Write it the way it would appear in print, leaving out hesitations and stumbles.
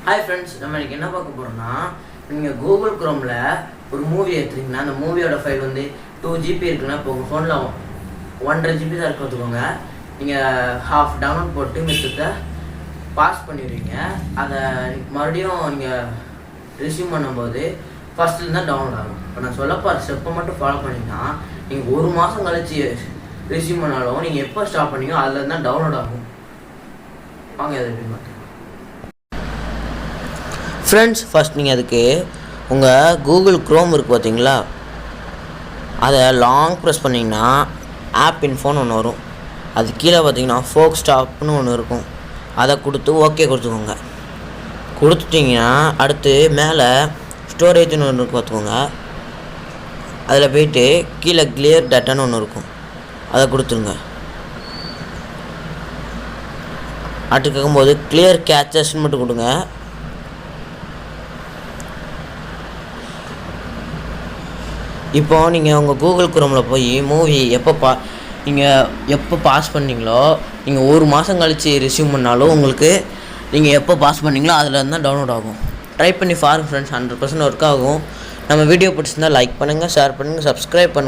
Hi friends, நம்ம இன்னைக்கு என்ன பார்க்க போறோம்னா நீங்க Google Chromeல ஒரு மூவி ஏத்துறீங்கன்னா அந்த மூவியோட ஃபைல் வந்து 2GB இருக்குன்னா இப்போ உங்க ஃபோன்ல 1.5GB தான் இருக்கு பாத்துக்கோங்க. நீங்க half டவுன்லோட் போட்டு மிச்சத்தை பாஸ் பண்ணிடுவீங்க. அதை மறுபடியும் நீங்க ரெஸ்யூம் பண்ணும்போது ஃபர்ஸ்ட்ல இருந்து டவுன்லோட் ஆகும். இப்போ நான் சொல்ல போற ஸ்டெப்பை மட்டும் ஃபாலோ பண்ணீங்கன்னா நீங்க ஒரு மாசம் கழிச்சு ரெஸ்யூம் பண்ணாலும் நீங்க எப்போ ஸ்டாப் பண்ணீங்களோ அதுல இருந்து தான் டவுன்லோட் ஆகும். வாங்க அதை எப்படி பார்க்கலாம். ஃப்ரெண்ட்ஸ், ஃபஸ்ட் நீங்கள் அதுக்கு உங்கள் கூகுள் க்ரோம் இருக்குது பார்த்தீங்களா, அதை லாங் ப்ரெஸ் பண்ணிங்கன்னா ஆப் இன்ஃபோன்னு ஒன்று வரும். அது கீழே பார்த்தீங்கன்னா ஃபோக் ஸ்டாப்னு ஒன்று இருக்கும். அதை கொடுத்து ஓகே கொடுத்துக்கோங்க. கொடுத்துட்டிங்கன்னா அடுத்து மேலே ஸ்டோரேஜ்னு ஒன்று இருக்கு பார்த்துக்கோங்க. அதில் போய்ட்டு கீழே கிளியர் டேட்டான்னு ஒன்று இருக்கும். அதை கொடுத்துருங்க. அடுத்து கேட்கும்போது கிளியர் கேச்சஸ்ன்னு மட்டும் கொடுங்க. இப்போ நீங்கள் உங்கள் கூகுள் குரோமில் போய் மூவி நீங்கள் எப்போ பாஸ் பண்ணீங்களோ நீங்கள் ஒரு மாதம் கழித்து ரெஸ்யூம் பண்ணாலும் உங்களுக்கு நீங்கள் எப்போ பாஸ் பண்ணீங்களோ அதில் இருந்தால் டவுன்லோட் ஆகும். ட்ரை பண்ணி பாருங்கள் ஃப்ரெண்ட்ஸ், 100% ஒர்க் ஆகும். நம்ம வீடியோ பிடிச்சிருந்தால் லைக் பண்ணுங்கள், ஷேர் பண்ணுங்கள், சப்ஸ்கிரைப் பண்ணுங்கள்.